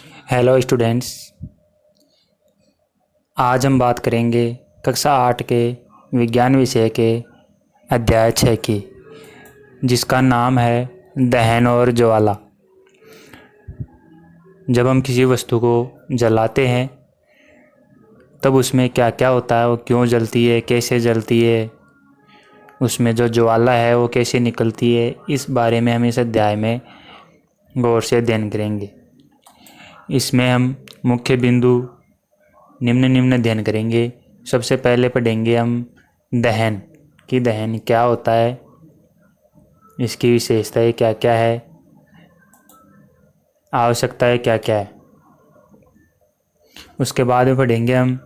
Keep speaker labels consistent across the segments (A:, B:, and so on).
A: Hello students. आज हम बात करेंगे कक्षा 8 के विज्ञान विषय के अध्याय 6 की, जिसका नाम है दहन और ज्वाला। जब हम किसी वस्तु को जलाते हैं तब उसमें क्या क्या होता है, वो क्यों जलती है, कैसे जलती है, उसमें जो ज्वाला है वो कैसे निकलती है, इस बारे में हम इस अध्याय में गौर से अध्ययन करेंगे। इसमें हम मुख्य बिंदु निम्न अध्ययन करेंगे। सबसे पहले पढ़ेंगे हम दहन कि दहन क्या होता है, इसकी विशेषताएं क्या क्या है, आवश्यकताएं क्या क्या है। उसके बाद में पढ़ेंगे हम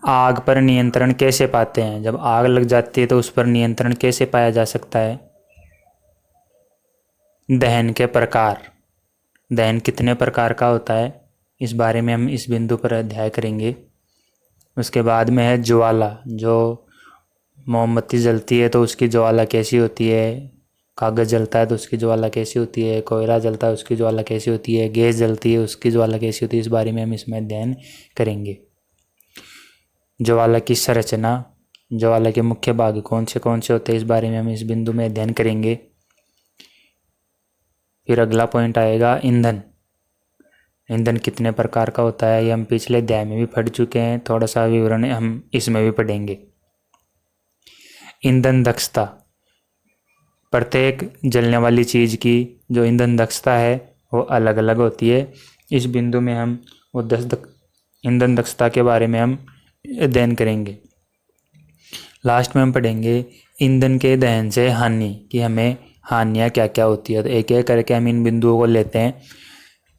A: आग पर नियंत्रण कैसे पाते हैं। जब आग लग जाती है तो उस पर नियंत्रण कैसे पाया जा सकता है। दहन के प्रकार, दहन कितने प्रकार का होता है, इस बारे में हम इस बिंदु पर अध्ययन करेंगे। उसके बाद में है ज्वाला, जो मोमबत्ती जलती है तो उसकी ज्वाला कैसी होती है, कागज़ जलता है तो उसकी ज्वाला कैसी होती है, कोयला जलता है उसकी ज्वाला कैसी होती है, गैस जलती है उसकी ज्वाला कैसी होती है, इस बारे में हम इसमें अध्ययन करेंगे। ज्वाला की संरचना, ज्वाला के मुख्य भाग कौन से होते हैं, इस बारे में हम इस बिंदु में अध्ययन करेंगे। फिर अगला पॉइंट आएगा ईंधन। ईंधन कितने प्रकार का होता है, ये हम पिछले अध्याय में भी पढ़ चुके हैं, थोड़ा सा विवरण हम इसमें भी पढ़ेंगे। ईंधन दक्षता, प्रत्येक जलने वाली चीज़ की जो ईंधन दक्षता है वो अलग अलग होती है। इस बिंदु में हम वो ईंधन दक्षता के बारे में हम अध्ययन करेंगे। लास्ट में हम पढ़ेंगे ईंधन के दहन से हानि, कि हमें हानियाँ क्या क्या होती है। तो एक एक करके हम इन बिंदुओं को लेते हैं।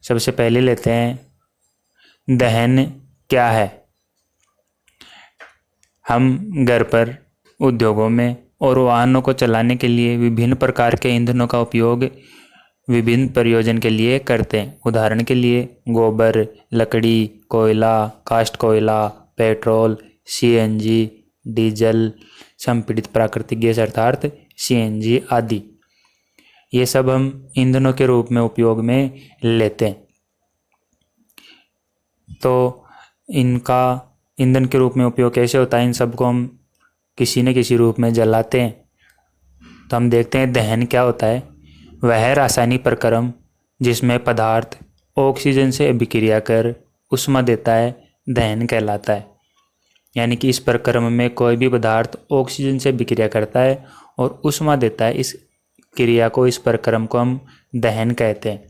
A: सबसे पहले लेते हैं दहन क्या है। हम घर पर, उद्योगों में और वाहनों को चलाने के लिए विभिन्न प्रकार के ईंधनों का उपयोग विभिन्न प्रयोजन के लिए करते हैं। उदाहरण के लिए गोबर, लकड़ी, कोयला, काष्ठ कोयला, पेट्रोल, सीएनजी, डीजल, संपीड़ित प्राकृतिक गैस अर्थात सीएनजी आदि, ये सब हम ईंधनों के रूप में उपयोग में लेते हैं। तो इनका ईंधन के रूप में उपयोग कैसे होता है, इन सबको हम किसी न किसी रूप में जलाते हैं। तो हम देखते हैं दहन क्या होता है। वह रासायनिक प्रक्रम जिसमें पदार्थ ऑक्सीजन से अभिक्रिया कर ऊष्मा देता है, दहन कहलाता है। यानी कि इस प्रक्रम में कोई भी पदार्थ ऑक्सीजन से अभिक्रिया करता है और ऊष्मा देता है, इस क्रिया को, इस प्रक्रम को हम दहन कहते हैं।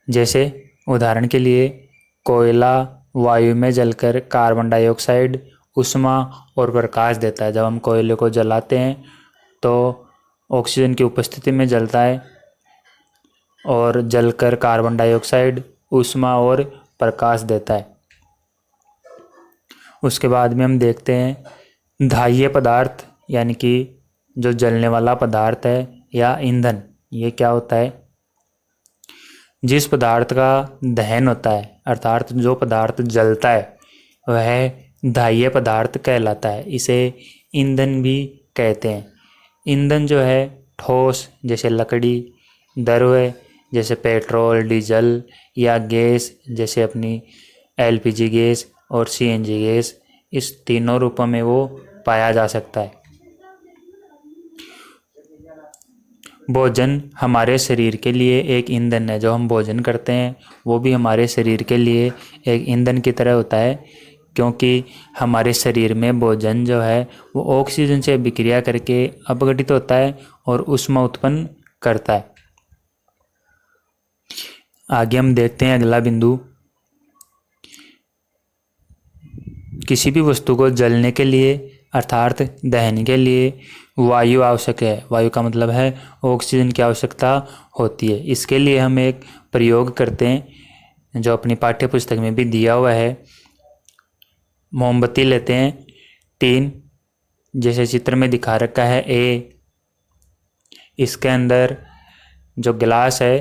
A: जैसे उदाहरण के लिए कोयला वायु में जलकर कार्बन डाइऑक्साइड, ऊष्मा और प्रकाश देता है। जब हम कोयले को जलाते हैं तो ऑक्सीजन की उपस्थिति में जलता है और जलकर कार्बन डाइऑक्साइड, ऊष्मा और प्रकाश देता है। उसके बाद में हम देखते हैं धाह्य पदार्थ, यानी कि जो जलने वाला पदार्थ है या ईंधन, ये क्या होता है। जिस पदार्थ का दहन होता है अर्थात जो पदार्थ जलता है वह धाह्य पदार्थ कहलाता है। इसे ईंधन भी कहते हैं। ईंधन जो है ठोस जैसे लकड़ी, द्रव्य जैसे पेट्रोल, डीजल या गैस जैसे अपनी एलपीजी गैस और सीएनजी गैस, इस तीनों रूपों में वो पाया जा सकता है। भोजन हमारे शरीर के लिए एक ईंधन है। जो हम भोजन करते हैं वो भी हमारे शरीर के लिए एक ईंधन की तरह होता है, क्योंकि हमारे शरीर में भोजन जो है वो ऑक्सीजन से अभिक्रिया करके अपघटित होता है और ऊष्मा उत्पन्न करता है। आगे हम देखते हैं अगला बिंदु। किसी भी वस्तु को जलने के लिए अर्थात दहन के लिए वायु आवश्यक है। वायु का मतलब है ऑक्सीजन की आवश्यकता होती है। इसके लिए हम एक प्रयोग करते हैं जो अपनी पाठ्य पुस्तक में भी दिया हुआ है। मोमबत्ती लेते हैं 3, जैसे चित्र में दिखा रखा है ए। इसके अंदर जो गिलास है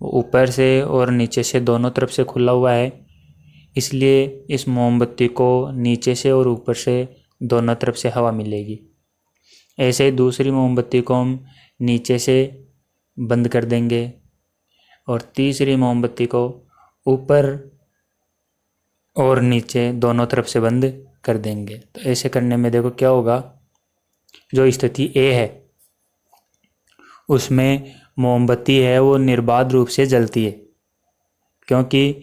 A: वो ऊपर से और नीचे से दोनों तरफ से खुला हुआ है, इसलिए इस मोमबत्ती को नीचे से और ऊपर से दोनों तरफ से हवा मिलेगी। ऐसे ही दूसरी मोमबत्ती को हम नीचे से बंद कर देंगे और तीसरी मोमबत्ती को ऊपर और नीचे दोनों तरफ से बंद कर देंगे। तो ऐसे करने में देखो क्या होगा, जो स्थिति ए है उसमें मोमबत्ती है वो निर्बाध रूप से जलती है, क्योंकि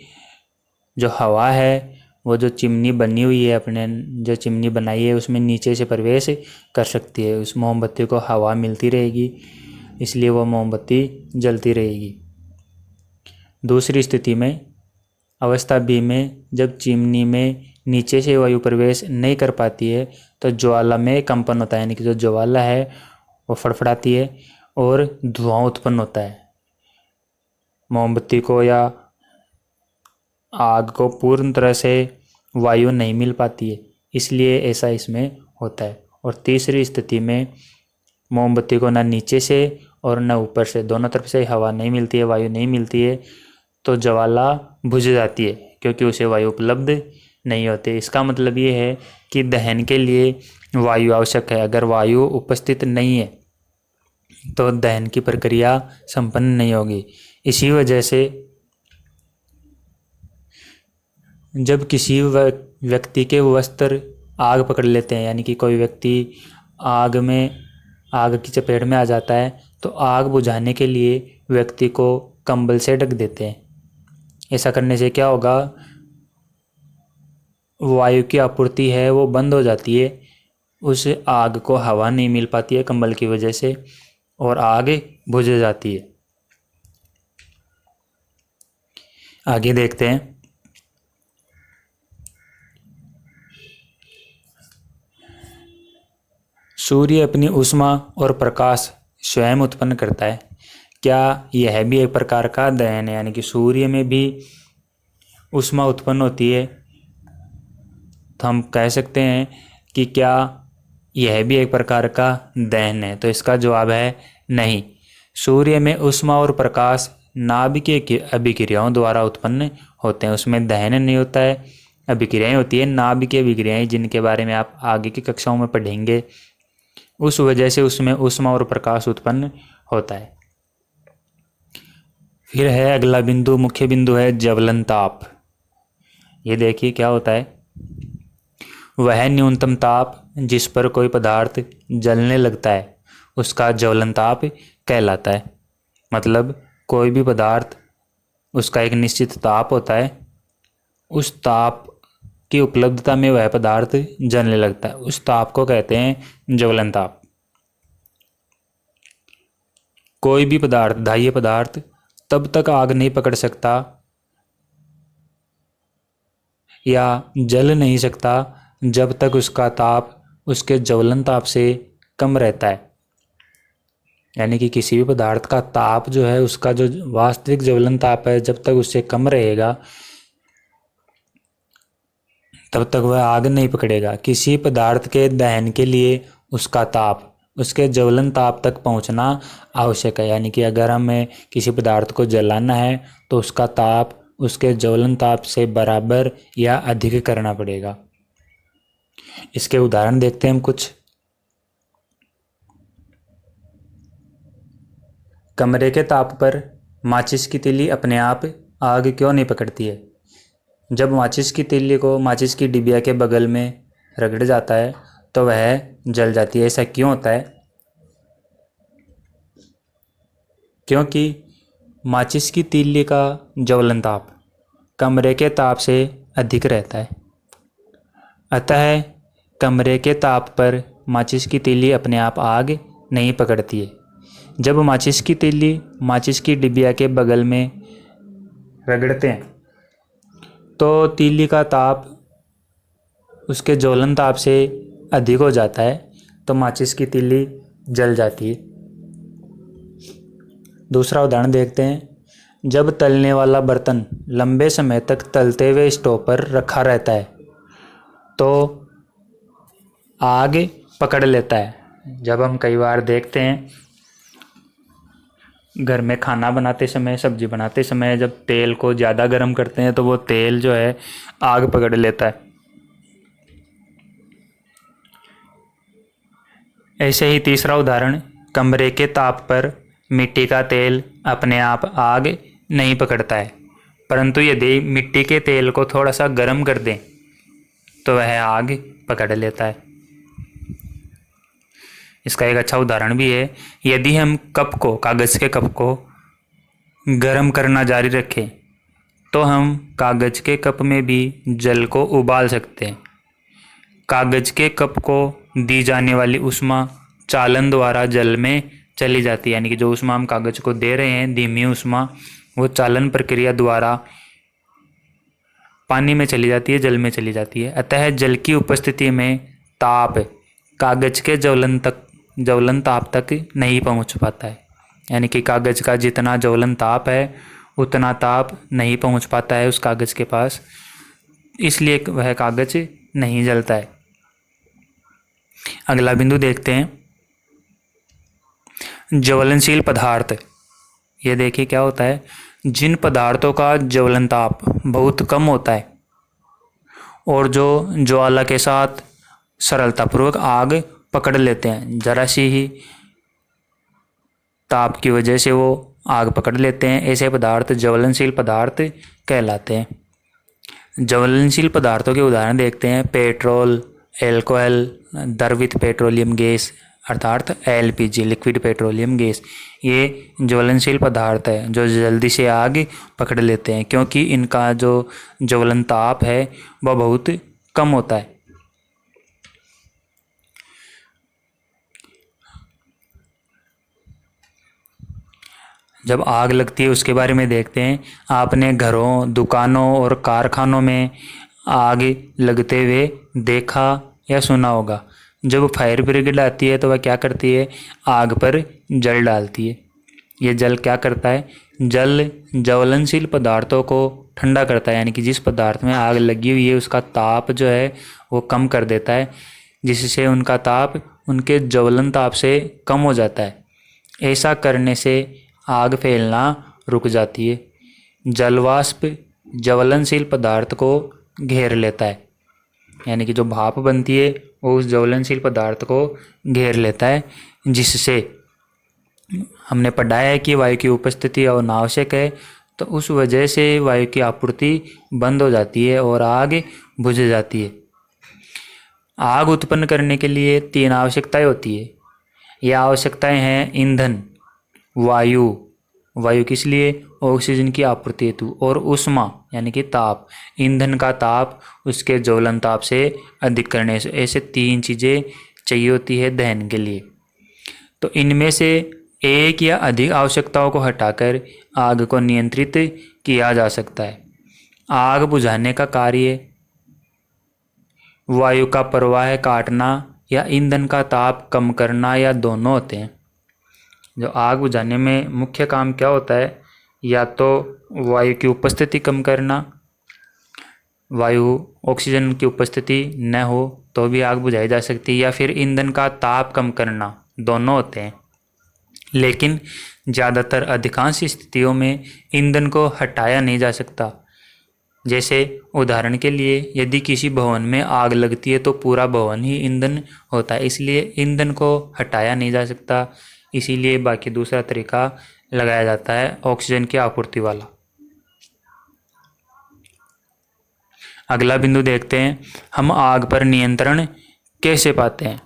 A: जो हवा है वो जो चिमनी बनी हुई है, अपने जो चिमनी बनाई है उसमें नीचे से प्रवेश कर सकती है, उस मोमबत्ती को हवा मिलती रहेगी, इसलिए वो मोमबत्ती जलती रहेगी। दूसरी स्थिति में, अवस्था बी में, जब चिमनी में नीचे से वायु प्रवेश नहीं कर पाती है तो ज्वाला में कंपन होता है, यानी कि जो ज्वाला है वो फड़फड़ाती है और धुआं उत्पन्न होता है। मोमबत्ती को या आग को पूर्ण तरह से वायु नहीं मिल पाती है, इसलिए ऐसा इसमें होता है। और तीसरी स्थिति में मोमबत्ती को ना नीचे से और न ऊपर से, दोनों तरफ से हवा नहीं मिलती है, वायु नहीं मिलती है, तो ज्वाला बुझ जाती है क्योंकि उसे वायु उपलब्ध नहीं होती। इसका मतलब ये है कि दहन के लिए वायु आवश्यक है। अगर वायु उपस्थित नहीं है तो दहन की प्रक्रिया संपन्न नहीं होगी। इसी वजह से जब किसी व्यक्ति के वस्त्र आग पकड़ लेते हैं, यानी कि कोई व्यक्ति आग की चपेट में आ जाता है, तो आग बुझाने के लिए व्यक्ति को कंबल से ढक देते हैं। ऐसा करने से क्या होगा, वायु की आपूर्ति है वो बंद हो जाती है, उस आग को हवा नहीं मिल पाती है कंबल की वजह से और आग बुझ जाती है। आगे देखते हैं। सूर्य अपनी ऊष्मा और प्रकाश स्वयं उत्पन्न करता है। क्या यह भी एक प्रकार का दहन है, यानी कि सूर्य में भी ऊष्मा उत्पन्न होती है? तो हम कह सकते हैं कि क्या यह भी एक प्रकार का दहन है? तो इसका जवाब है नहीं। सूर्य में ऊष्मा और प्रकाश नाभिकीय अभिक्रियाओं द्वारा उत्पन्न होते हैं, उसमें दहन नहीं होता है, अभिक्रियाएं होती है, नाभिकीय अभिक्रियाएं, जिनके बारे में आप आगे की कक्षाओं में पढ़ेंगे। उस वजह से उसमें ऊष्मा और प्रकाश उत्पन्न होता है। फिर है अगला बिंदु, मुख्य बिंदु है ज्वलन ताप। ये देखिए क्या होता है, वह न्यूनतम ताप जिस पर कोई पदार्थ जलने लगता है उसका ज्वलन ताप कहलाता है। मतलब कोई भी पदार्थ, उसका एक निश्चित ताप होता है, उस ताप की उपलब्धता में वह पदार्थ जलने लगता है, उस ताप को कहते हैं ज्वलन ताप। कोई भी पदार्थ, धाह्य पदार्थ तब तक आग नहीं पकड़ सकता या जल नहीं सकता जब तक उसका ताप उसके ज्वलन ताप से कम रहता है। यानी कि किसी भी पदार्थ का ताप जो है, उसका जो वास्तविक ज्वलन ताप है, जब तक उससे कम रहेगा तब तक वह आग नहीं पकड़ेगा। किसी पदार्थ के दहन के लिए उसका ताप उसके ज्वलन ताप तक पहुंचना आवश्यक है। यानी कि अगर हमें किसी पदार्थ को जलाना है तो उसका ताप उसके ज्वलन ताप से बराबर या अधिक करना पड़ेगा। इसके उदाहरण देखते हैं हम कुछ। कमरे के ताप पर माचिस की तीली अपने आप आग क्यों नहीं पकड़ती है? जब माचिस की तीली को माचिस की डिबिया के बगल में रगड़ जाता है तो वह जल जाती है। ऐसा क्यों होता है? क्योंकि माचिस की तीली का ज्वलन ताप कमरे के ताप से अधिक रहता है। अतः कमरे के ताप पर माचिस की तीली अपने आप आग नहीं पकड़ती है। जब माचिस की तीली माचिस की डिबिया के बगल में रगड़ते हैं तो तीली का ताप उसके ज्वलन ताप से अधिक हो जाता है, तो माचिस की तीली जल जाती है। दूसरा उदाहरण देखते हैं। जब तलने वाला बर्तन लंबे समय तक तलते हुए स्टोव पर रखा रहता है तो आग पकड़ लेता है। जब हम कई बार देखते हैं घर में खाना बनाते समय, सब्जी बनाते समय, जब तेल को ज़्यादा गर्म करते हैं तो वो तेल जो है आग पकड़ लेता है। ऐसे ही तीसरा उदाहरण, कमरे के ताप पर मिट्टी का तेल अपने आप आग नहीं पकड़ता है। परंतु यदि मिट्टी के तेल को थोड़ा सा गर्म कर दें तो वह आग पकड़ लेता है। इसका एक अच्छा उदाहरण भी है। यदि हम कागज़ के कप को गर्म करना जारी रखें तो हम कागज़ के कप में भी जल को उबाल सकते हैं। कागज़ के कप को दी जाने वाली ऊष्मा चालन द्वारा जल में चली जाती है, यानी कि जो ऊष्मा हम कागज़ को दे रहे हैं, धीमी ऊष्मा, वो चालन प्रक्रिया द्वारा पानी में चली जाती है, जल में चली जाती है। अतः जल की उपस्थिति में ताप कागज़ के ज्वलन ताप तक नहीं पहुंच पाता है, यानी कि कागज़ का जितना ज्वलन ताप है उतना ताप नहीं पहुंच पाता है उस कागज़ के पास, इसलिए वह कागज़ नहीं जलता है। अगला बिंदु देखते हैं, ज्वलनशील पदार्थ। ये देखिए क्या होता है, जिन पदार्थों का ज्वलन ताप बहुत कम होता है और जो ज्वाला के साथ सरलतापूर्वक आग पकड़ लेते हैं, जरा सी ही ताप की वजह से वो आग पकड़ लेते हैं, ऐसे पदार्थ ज्वलनशील पदार्थ कहलाते हैं। ज्वलनशील पदार्थों के उदाहरण देखते हैं, पेट्रोल, एल्कोहल, द्रवित पेट्रोलियम गैस अर्थात LPG लिक्विड पेट्रोलियम गैस। ये ज्वलनशील पदार्थ है जो जल्दी से आग पकड़ लेते हैं, क्योंकि इनका जो ज्वलन ताप है वह बहुत कम होता है। जब आग लगती है उसके बारे में देखते हैं। आपने घरों, दुकानों और कारखानों में आग लगते हुए देखा या सुना होगा। जब फायर ब्रिगेड आती है तो वह क्या करती है, आग पर जल डालती है। ये जल क्या करता है, जल ज्वलनशील पदार्थों को ठंडा करता है, यानी कि जिस पदार्थ में आग लगी हुई है उसका ताप जो है वो कम कर देता है, जिससे उनका ताप उनके ज्वलन ताप से कम हो जाता है। ऐसा करने से आग फैलना रुक जाती है। जलवाष्प ज्वलनशील पदार्थ को घेर लेता है, यानी कि जो भाप बनती है वो उस ज्वलनशील पदार्थ को घेर लेता है, जिससे हमने पढ़ा है कि वायु की उपस्थिति अनावश्यक है, तो उस वजह से वायु की आपूर्ति बंद हो जाती है और आग बुझ जाती है। आग उत्पन्न करने के लिए 3 आवश्यकताएं होती है। ये आवश्यकताएं हैं ईंधन, वायु किस लिए, ऑक्सीजन की आपूर्ति हेतु, और ऊष्मा यानी कि ताप, ईंधन का ताप उसके ज्वलन ताप से अधिक करने से। ऐसे 3 चीज़ें चाहिए होती है दहन के लिए। तो इनमें से एक या अधिक आवश्यकताओं को हटाकर आग को नियंत्रित किया जा सकता है। आग बुझाने का कार्य वायु का प्रवाह काटना या ईंधन का ताप कम करना या दोनों होते हैं। जो आग बुझाने में मुख्य काम क्या होता है, या तो वायु की उपस्थिति कम करना, वायु ऑक्सीजन की उपस्थिति न हो तो भी आग बुझाई जा सकती है, या फिर ईंधन का ताप कम करना, दोनों होते हैं। लेकिन ज़्यादातर अधिकांश स्थितियों में ईंधन को हटाया नहीं जा सकता। जैसे उदाहरण के लिए यदि किसी भवन में आग लगती है तो पूरा भवन ही ईंधन होता है, इसलिए ईंधन को हटाया नहीं जा सकता, इसीलिए बाकी दूसरा तरीका लगाया जाता है ऑक्सीजन की आपूर्ति वाला। अगला बिंदु देखते हैं, हम आग पर नियंत्रण कैसे पाते हैं।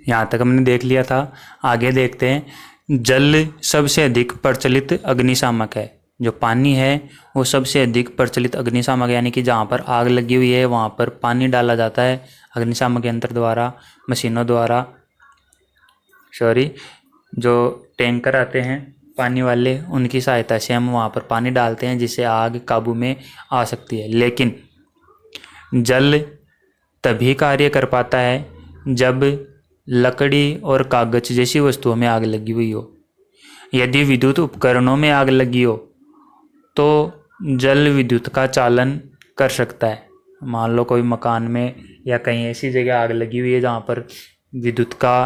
A: यहाँ तक हमने देख लिया था, आगे देखते हैं। जल सबसे अधिक प्रचलित अग्निशामक है। जो पानी है वो सबसे अधिक प्रचलित अग्निशामक है, यानी कि जहाँ पर आग लगी हुई है वहाँ पर पानी डाला जाता है अग्निशामक यंत्र द्वारा, मशीनों द्वारा, जो टैंकर आते हैं पानी वाले, उनकी सहायता से हम वहाँ पर पानी डालते हैं जिससे आग काबू में आ सकती है। लेकिन जल तभी कार्य कर पाता है जब लकड़ी और कागज जैसी वस्तुओं में आग लगी हुई हो। यदि विद्युत उपकरणों में आग लगी हो तो जल विद्युत का चालन कर सकता है। मान लो कोई मकान में या कहीं ऐसी जगह आग लगी हुई है जहाँ पर विद्युत का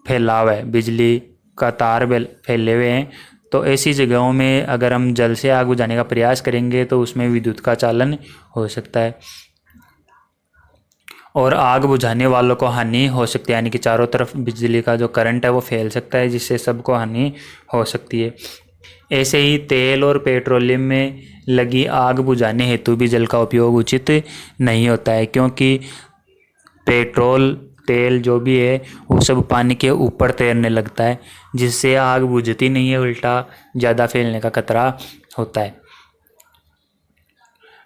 A: फैलाव है, बिजली का तार फैले हुए हैं, तो ऐसी जगहों में अगर हम जल से आग बुझाने का प्रयास करेंगे तो उसमें विद्युत का चालन हो सकता है और आग बुझाने वालों को हानि हो सकती है, यानी कि चारों तरफ बिजली का जो करंट है वो फैल सकता है, जिससे सबको हानि हो सकती है। ऐसे ही तेल और पेट्रोलियम में लगी आग बुझाने हेतु भी जल का उपयोग उचित नहीं होता है, क्योंकि पेट्रोल तेल जो भी है वो सब पानी के ऊपर तैरने लगता है, जिससे आग बुझती नहीं है, उल्टा ज़्यादा फैलने का खतरा होता है।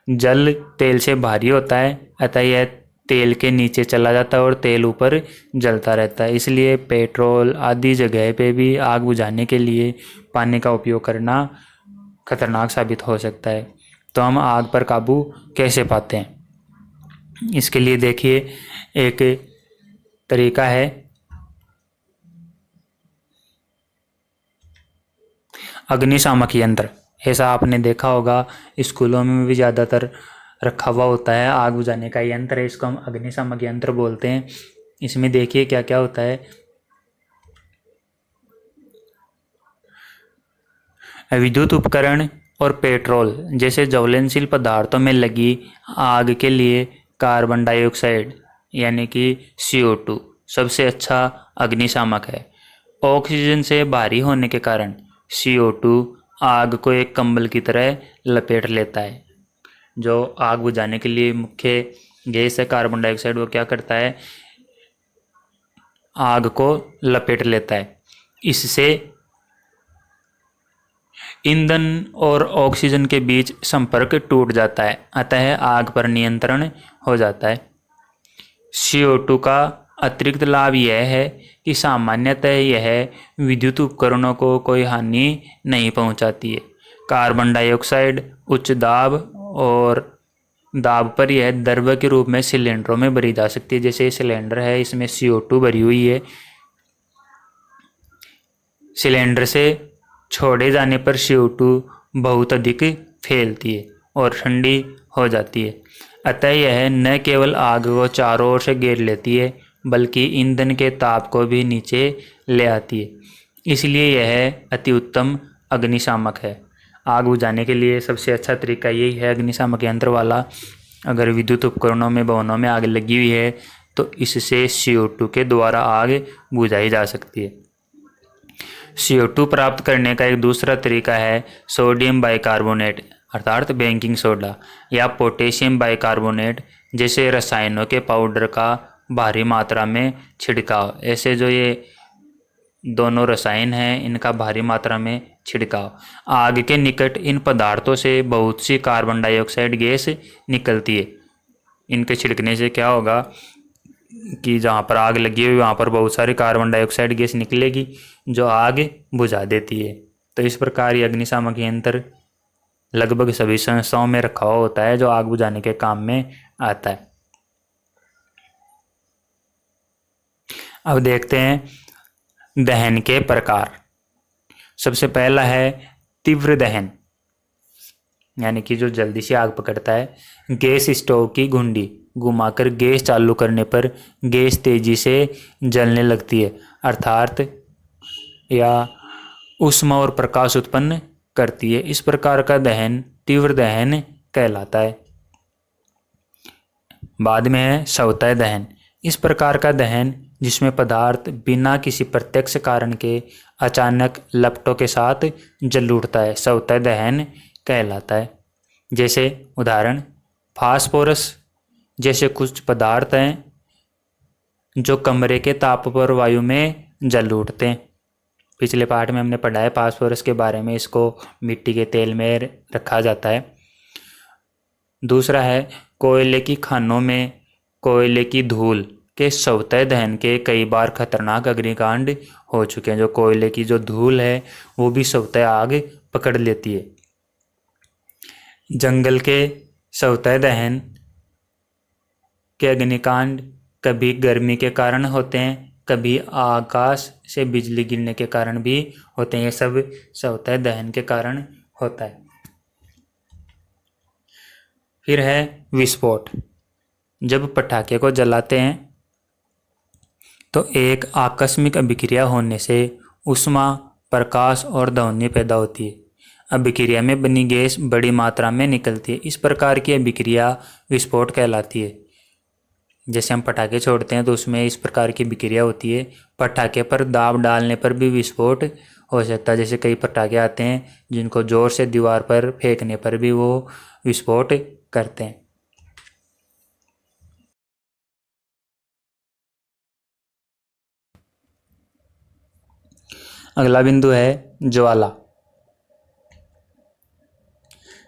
A: जल तेल से भारी होता है, अतः यह तेल के नीचे चला जाता है और तेल ऊपर जलता रहता है। इसलिए पेट्रोल आदि जगह पे भी आग बुझाने के लिए पानी का उपयोग करना खतरनाक साबित हो सकता है। तो हम आग पर काबू कैसे पाते हैं? इसके लिए देखिए, एक तरीका है अग्निशामक यंत्र। ऐसा आपने देखा होगा, स्कूलों में भी ज़्यादातर रखा हुआ होता है आग बुझाने का यंत्र है, इसको हम अग्निशामक यंत्र बोलते हैं। इसमें देखिए क्या क्या होता है। विद्युत उपकरण और पेट्रोल जैसे ज्वलनशील पदार्थों में लगी आग के लिए कार्बन डाइऑक्साइड यानी कि CO2 सबसे अच्छा अग्निशामक है। ऑक्सीजन से भारी होने के कारण CO2 आग को एक कंबल की तरह लपेट लेता है। जो आग बुझाने के लिए मुख्य गैस है कार्बन डाइऑक्साइड, वो क्या करता है, आग को लपेट लेता है। इससे ईंधन और ऑक्सीजन के बीच संपर्क टूट जाता है, अतः आग पर नियंत्रण हो जाता है। CO2 का अतिरिक्त लाभ यह है कि सामान्यतः यह विद्युत उपकरणों को कोई हानि नहीं पहुंचाती है। कार्बन डाइऑक्साइड उच्च दाब और दाब पर यह द्रव्य के रूप में सिलेंडरों में भरी जा सकती है। जैसे सिलेंडर है, इसमें CO2 भरी हुई है। सिलेंडर से छोड़े जाने पर CO2 बहुत अधिक फैलती है और ठंडी हो जाती है, अतः यह न केवल आग को चारों ओर से घेर लेती है बल्कि ईंधन के ताप को भी नीचे ले आती है। इसलिए यह अति उत्तम अग्निशामक है। आग बुझाने के लिए सबसे अच्छा तरीका यही है अग्निशामक यंत्र वाला। अगर विद्युत उपकरणों में भवनों में आग लगी हुई है तो इससे CO2 के द्वारा आग बुझाई जा सकती है। CO2 प्राप्त करने का एक दूसरा तरीका है सोडियम बाइकार्बोनेट अर्थात बेकिंग सोडा या पोटेशियम बाइकार्बोनेट जैसे रसायनों के पाउडर का भारी मात्रा में छिड़काव। ऐसे जो ये दोनों रसायन हैं इनका भारी मात्रा में छिड़काव। आग के निकट इन पदार्थों से बहुत सी कार्बन डाइऑक्साइड गैस निकलती है। इनके छिड़कने से क्या होगा कि जहाँ पर आग लगी हुई वहाँ पर बहुत सारी कार्बन डाइऑक्साइड गैस निकलेगी जो आग बुझा देती है। तो इस प्रकार ये अग्निशामक यंत्र लगभग सभी संस्थाओं में रखा हुआ होता है जो आग बुझाने के काम में आता है। अब देखते हैं दहन के प्रकार। सबसे पहला है तीव्र दहन, यानी कि जो जल्दी से आग पकड़ता है। गैस स्टोव की घुंडी घुमाकर गैस चालू करने पर गैस तेजी से जलने लगती है अर्थात या ऊष्मा और प्रकाश उत्पन्न करती है। इस प्रकार का दहन तीव्र दहन कहलाता है। बाद में है स्वतः दहन। इस प्रकार का दहन जिसमें पदार्थ बिना किसी प्रत्यक्ष कारण के अचानक लपटों के साथ जल उठता है, स्वतः दहन कहलाता है। जैसे उदाहरण फास्फोरस जैसे कुछ पदार्थ हैं जो कमरे के ताप पर वायु में जल उठते हैं। पिछले पार्ट में हमने पढ़ा है फास्फोरस के बारे में, इसको मिट्टी के तेल में रखा जाता है। दूसरा है कोयले की खानों में कोयले की धूल के स्वतः दहन के कई बार खतरनाक अग्निकांड हो चुके हैं। जो कोयले की जो धूल है वो भी स्वतः आग पकड़ लेती है। जंगल के स्वतः दहन के अग्निकांड कभी गर्मी के कारण होते हैं, कभी आकाश से बिजली गिरने के कारण भी होते हैं। ये सब स्वतः दहन के कारण होता है। फिर है विस्फोट। जब पटाखे को जलाते हैं तो एक आकस्मिक अभिक्रिया होने से ऊष्मा प्रकाश और ध्वनि पैदा होती है। अभिक्रिया में बनी गैस बड़ी मात्रा में निकलती है। इस प्रकार की अभिक्रिया विस्फोट कहलाती है। जैसे हम पटाखे छोड़ते हैं तो उसमें इस प्रकार की विक्रिया होती है। पटाखे पर दाब डालने पर भी विस्फोट हो सकता है। जैसे कई पटाखे आते हैं जिनको जोर से दीवार पर फेंकने पर भी वो विस्फोट करते हैं। अगला बिंदु है ज्वाला।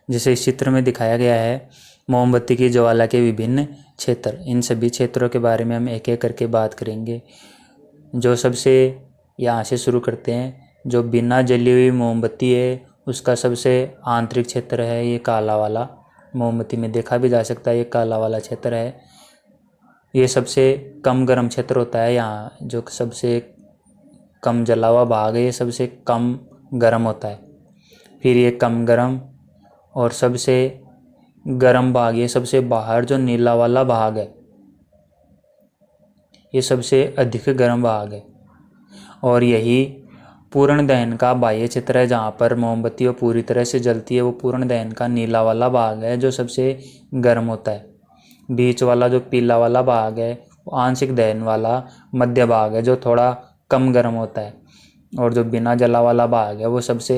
A: जैसे इस चित्र में दिखाया गया है, मोमबत्ती की ज्वाला के विभिन्न क्षेत्र। इन सभी क्षेत्रों के बारे में हम एक एक करके बात करेंगे। जो सबसे यहाँ से शुरू करते हैं, जो बिना जली हुई मोमबत्ती है उसका सबसे आंतरिक क्षेत्र है ये काला वाला। मोमबत्ती में देखा भी जा सकता है, ये काला वाला क्षेत्र है। ये सबसे कम गर्म क्षेत्र होता है। यहाँ जो सबसे कम जला हुआ भाग है ये सबसे कम गर्म होता है। फिर ये कम गर्म और सबसे गर्म भाग, ये सबसे बाहर जो नीला वाला भाग है ये सबसे अधिक गर्म भाग है। और यही पूर्ण दहन का बाह्य क्षेत्र है, जहाँ पर मोमबत्ती वो पूरी तरह से जलती है। वो पूर्ण दहन का नीला वाला भाग है जो सबसे गर्म होता है। बीच वाला जो पीला वाला भाग है वो आंशिक दहन वाला मध्य भाग है जो थोड़ा कम गर्म होता है। और जो बिना जला वाला भाग है वो सबसे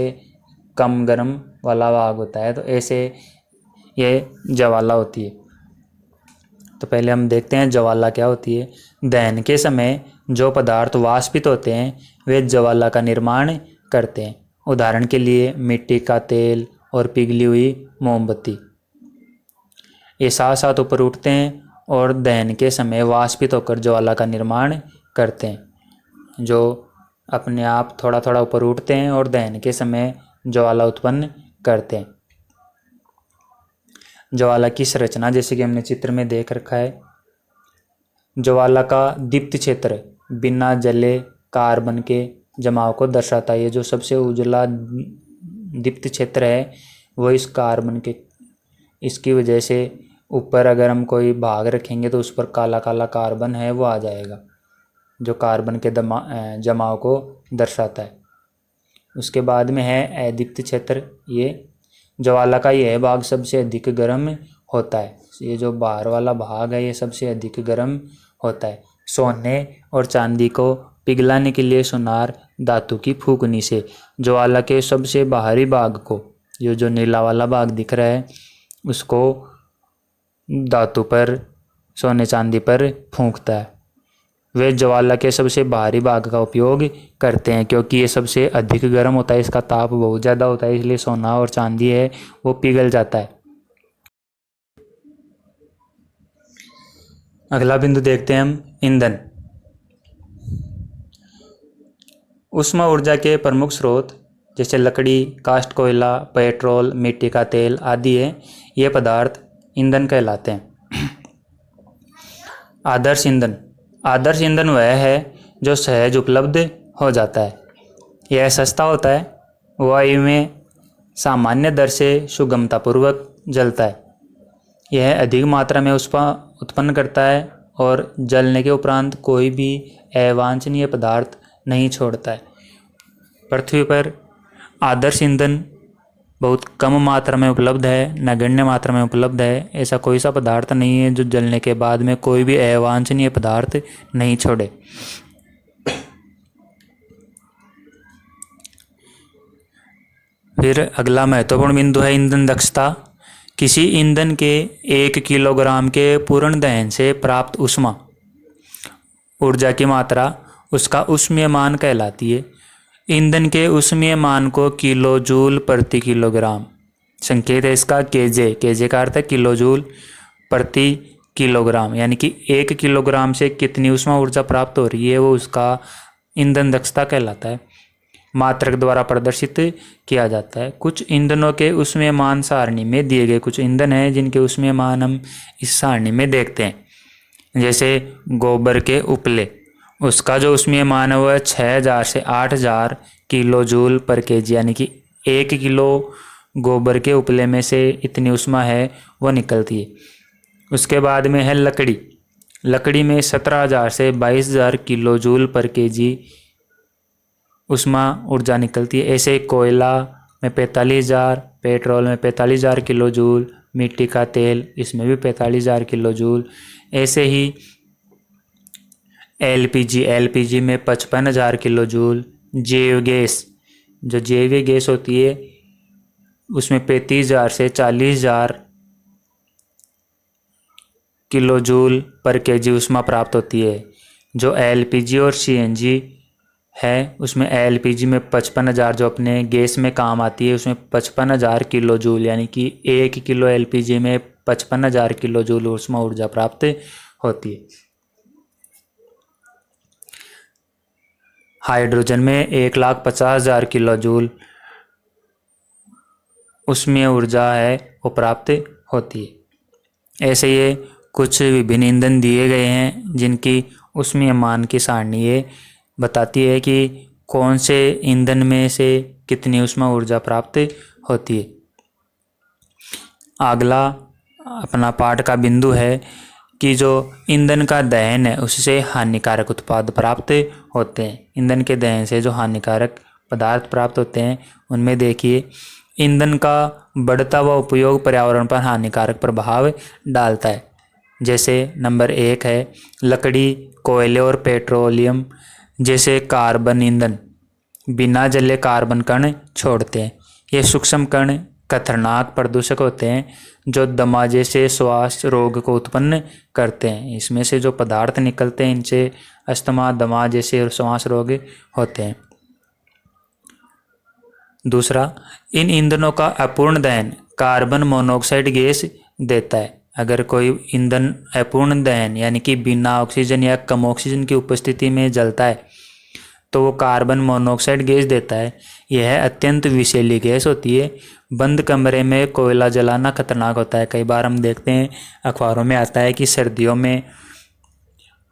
A: कम गर्म वाला भाग होता है। तो ऐसे ये ज्वाला होती है। तो पहले हम देखते हैं ज्वाला क्या होती है। दहन के समय जो पदार्थ वाष्पित होते हैं वे ज्वाला का निर्माण करते हैं। उदाहरण के लिए मिट्टी का तेल और पिघली हुई मोमबत्ती, ये साथ साथ ऊपर उठते हैं और दहन के समय वाष्पित होकर ज्वाला का निर्माण करते हैं। जो अपने आप थोड़ा थोड़ा ऊपर उठते हैं और दहन के समय ज्वाला उत्पन्न करते हैं। ज्वाला की संरचना जैसे कि हमने चित्र में देख रखा है। ज्वाला का दीप्त क्षेत्र बिना जले कार्बन के जमाव को दर्शाता है। ये जो सबसे उजला दीप्त क्षेत्र है वो इस कार्बन के, इसकी वजह से ऊपर अगर हम कोई भाग रखेंगे तो उस पर काला काला कार्बन है वो आ जाएगा, जो कार्बन के जमाव को दर्शाता है। उसके बाद में है अदीप्त क्षेत्र। ये ज्वाला का यह भाग सबसे अधिक गर्म होता है। ये जो बाहर वाला भाग है ये सबसे अधिक गर्म होता है। सोने और चांदी को पिघलाने के लिए सुनार धातु की फूंकनी से ज्वाला के सबसे बाहरी भाग को, ये जो नीला वाला भाग दिख रहा है, उसको धातु पर, सोने चांदी पर फूंकता है। वे ज्वाला के सबसे बाहरी भाग का उपयोग करते हैं क्योंकि ये सबसे अधिक गर्म होता है, इसका ताप बहुत ज़्यादा होता है, इसलिए सोना और चांदी है वो पिघल जाता है। अगला बिंदु देखते हैं हम, ईंधन। उष्मा ऊर्जा के प्रमुख स्रोत जैसे लकड़ी, काष्ठ कोयला, पेट्रोल, मिट्टी का तेल आदि है, ये पदार्थ ईंधन कहलाते हैं। आदर्श ईंधन। आदर्श ईंधन वह है जो सहज उपलब्ध हो जाता है। यह सस्ता होता है, वायु में सामान्य दर से सुगमतापूर्वक जलता है। यह अधिक मात्रा में ऊष्मा उत्पन्न करता है और जलने के उपरांत कोई भी अवांछनीय पदार्थ नहीं छोड़ता है। पृथ्वी पर आदर्श ईंधन बहुत कम मात्रा में उपलब्ध है, नगण्य मात्रा में उपलब्ध है। ऐसा कोई सा पदार्थ नहीं है जो जलने के बाद में कोई भी अवांछनीय पदार्थ नहीं छोड़े। फिर अगला महत्वपूर्ण बिंदु है ईंधन दक्षता। किसी ईंधन के 1 किलोग्राम के पूर्ण दहन से प्राप्त ऊष्मा ऊर्जा की मात्रा उसका ऊष्मीय मान कहलाती है। ईंधन के ऊष्मीय मान को किलो जूल प्रति किलोग्राम, संकेत है इसका केजे, केजे का अर्थ है किलो जूल प्रति किलोग्राम, यानी कि 1 किलोग्राम से कितनी ऊष्मा ऊर्जा प्राप्त हो रही है वो उसका ईंधन दक्षता कहलाता है। मात्रक द्वारा प्रदर्शित किया जाता है। कुछ ईंधनों के ऊष्मीय मान सारणी में दिए गए कुछ ईंधन हैं जिनके ऊष्मीय मान हम इस सारणी में देखते हैं। जैसे गोबर के उपले, उसका जो ऊष्मीय मान है वह 6000 से 8000 किलो जूल पर केजी, यानी कि 1 किलो गोबर के उपले में से इतनी ऊष्मा है वो निकलती है। उसके बाद में है लकड़ी। लकड़ी में 17000 से 22000 किलो जूल पर केजी उष्मा ऊर्जा निकलती है। ऐसे कोयला में 45,000, पेट्रोल में 45,000 किलो जूल, मिट्टी का तेल इसमें भी 45,000 किलो जूल। ऐसे ही एलपीजी में 55,000 किलो जूल। जैव गैस, जो जैव गैस होती है उसमें 35,000 से 40,000 किलो जूल पर केजी ऊष्मा प्राप्त होती है। जो एलपीजी और सीएनजी है उसमें एलपीजी में 55,000 जो अपने गैस में काम आती है उसमें 55,000 किलो जूल, यानी कि 1 किलो एलपीजी में 55,000 किलो जूल ऊष्मा ऊर्जा प्राप्त होती है। हाइड्रोजन में 1,50,000 किलो जूल ऊष्मीय ऊर्जा है वो प्राप्त होती है। ऐसे ये कुछ विभिन्न ईंधन दिए गए हैं जिनकी ऊष्मीय मान की सारणी ये बताती है कि कौन से ईंधन में से कितनी ऊष्मा ऊर्जा प्राप्त होती है। अगला अपना पाठ का बिंदु है कि जो ईंधन का दहन है उससे हानिकारक उत्पाद प्राप्त होते हैं। ईंधन के दहन से जो हानिकारक पदार्थ प्राप्त होते हैं उनमें देखिए, ईंधन का बढ़ता हुआ उपयोग पर्यावरण पर हानिकारक प्रभाव डालता है। जैसे नंबर 1 है लकड़ी, कोयले और पेट्रोलियम जैसे कार्बन ईंधन बिना जले कार्बन कण छोड़ते हैं। ये सूक्ष्म कण खतरनाक प्रदूषक होते हैं जो दमा जैसे श्वास रोग को उत्पन्न करते हैं। इसमें से जो पदार्थ निकलते हैं इनसे अस्थमा, दमा जैसे श्वास रोग होते हैं। दूसरा, इन ईंधनों का अपूर्ण दहन कार्बन मोनोऑक्साइड गैस देता है। अगर कोई ईंधन अपूर्ण दहन यानी कि बिना ऑक्सीजन या कम ऑक्सीजन की उपस्थिति में जलता है तो वो कार्बन मोनोऑक्साइड गैस देता है। यह अत्यंत विषैली गैस होती है। बंद कमरे में कोयला जलाना खतरनाक होता है। कई बार हम देखते हैं अखबारों में आता है कि सर्दियों में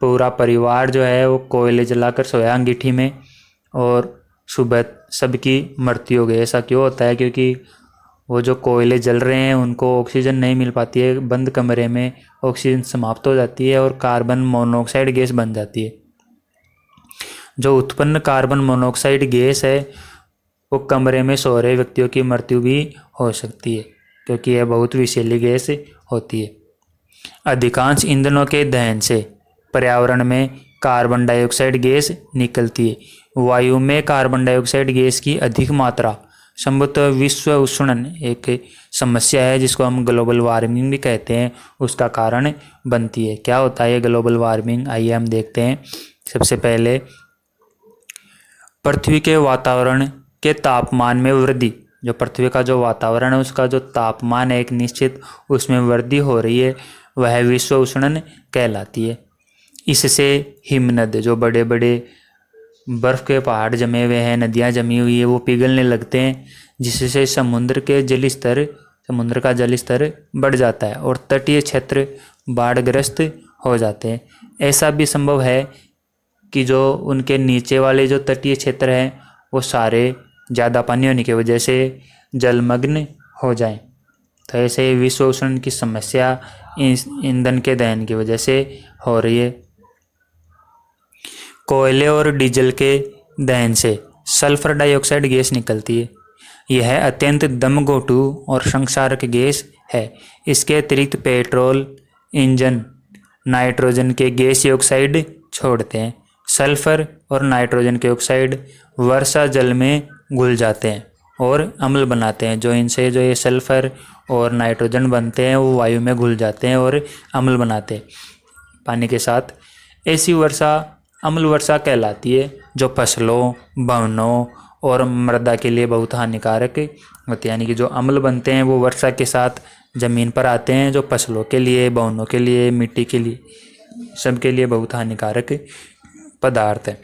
A: पूरा परिवार जो है वो कोयले जलाकर सोया अंगीठी में और सुबह सबकी मृत्यु हो गई। ऐसा क्यों होता है? क्योंकि वो जो कोयले जल रहे हैं उनको ऑक्सीजन नहीं मिल पाती है। बंद कमरे में ऑक्सीजन समाप्त हो जाती है और कार्बन मोनोऑक्साइड गैस बन जाती है। जो उत्पन्न कार्बन मोनोऑक्साइड गैस है वो कमरे में सो रहे व्यक्तियों की मृत्यु भी हो सकती है क्योंकि यह बहुत विषैली गैस होती है। अधिकांश ईंधनों के दहन से पर्यावरण में कार्बन डाइऑक्साइड गैस निकलती है। वायु में कार्बन डाइऑक्साइड गैस की अधिक मात्रा संभवतः विश्व उष्णन एक समस्या है जिसको हम ग्लोबल वार्मिंग भी कहते हैं, उसका कारण बनती है। क्या होता है ये ग्लोबल वार्मिंग? आइए हम देखते हैं। सबसे पहले पृथ्वी के वातावरण के तापमान में वृद्धि। जो पृथ्वी का जो वातावरण है उसका जो तापमान है एक निश्चित उसमें वृद्धि हो रही है, वह विश्व उष्णन कहलाती है। इससे हिमनद, जो बड़े बड़े बर्फ के पहाड़ जमे हुए हैं, नदियां जमी हुई है, वो पिघलने लगते हैं जिससे समुद्र का जल स्तर बढ़ जाता है और तटीय क्षेत्र बाढ़ग्रस्त हो जाते हैं। ऐसा भी संभव है कि जो उनके नीचे वाले जो तटीय क्षेत्र हैं वो सारे ज़्यादा पानी होने की वजह से जलमग्न हो जाएं। तो ऐसे विश्व उष्णन की समस्या ईंधन के दहन की वजह से हो रही है। कोयले और डीजल के दहन से सल्फर डाइऑक्साइड गैस निकलती है। यह अत्यंत दमघोटू और संक्षारक गैस है। इसके अतिरिक्त पेट्रोल इंजन नाइट्रोजन के गैसीय ऑक्साइड छोड़ते हैं। सल्फर और नाइट्रोजन के ऑक्साइड वर्षा जल में घुल जाते हैं और अम्ल बनाते हैं। जो इनसे जो ये सल्फर और नाइट्रोजन बनते हैं वो वायु में घुल जाते हैं और अम्ल बनाते हैं पानी के साथ। ऐसी वर्षा अम्ल वर्षा कहलाती है जो फसलों, भवनों और मृदा के लिए बहुत हानिकारक होती है। यानी कि जो अम्ल बनते हैं वो वर्षा के साथ ज़मीन पर आते हैं, जो फसलों के लिए, भवनों के लिए, मिट्टी के लिए, सबके लिए बहुत हानिकारक पदार्थ है।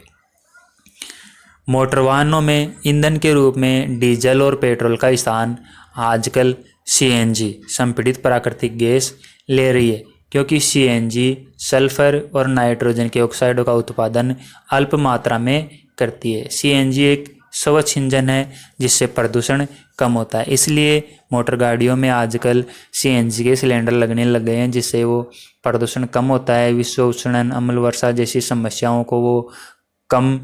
A: मोटर वाहनों में ईंधन के रूप में डीजल और पेट्रोल का स्थान आजकल सीएनजी संपीड़ित प्राकृतिक गैस ले रही है, क्योंकि सीएनजी सल्फर और नाइट्रोजन के ऑक्साइडों का उत्पादन अल्प मात्रा में करती है। सीएनजी एक स्वच्छ ईंधन है जिससे प्रदूषण कम होता है, इसलिए मोटर गाड़ियों में आजकल सीएनजी के सिलेंडर लगने लग गए हैं जिससे वो प्रदूषण कम होता है। विश्व उष्णन, अम्ल वर्षा जैसी समस्याओं को वो कम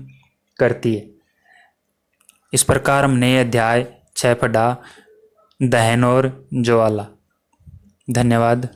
A: करती है। इस प्रकार हमने अध्याय 6 पढ़ा, दहन और ज्वाला। धन्यवाद।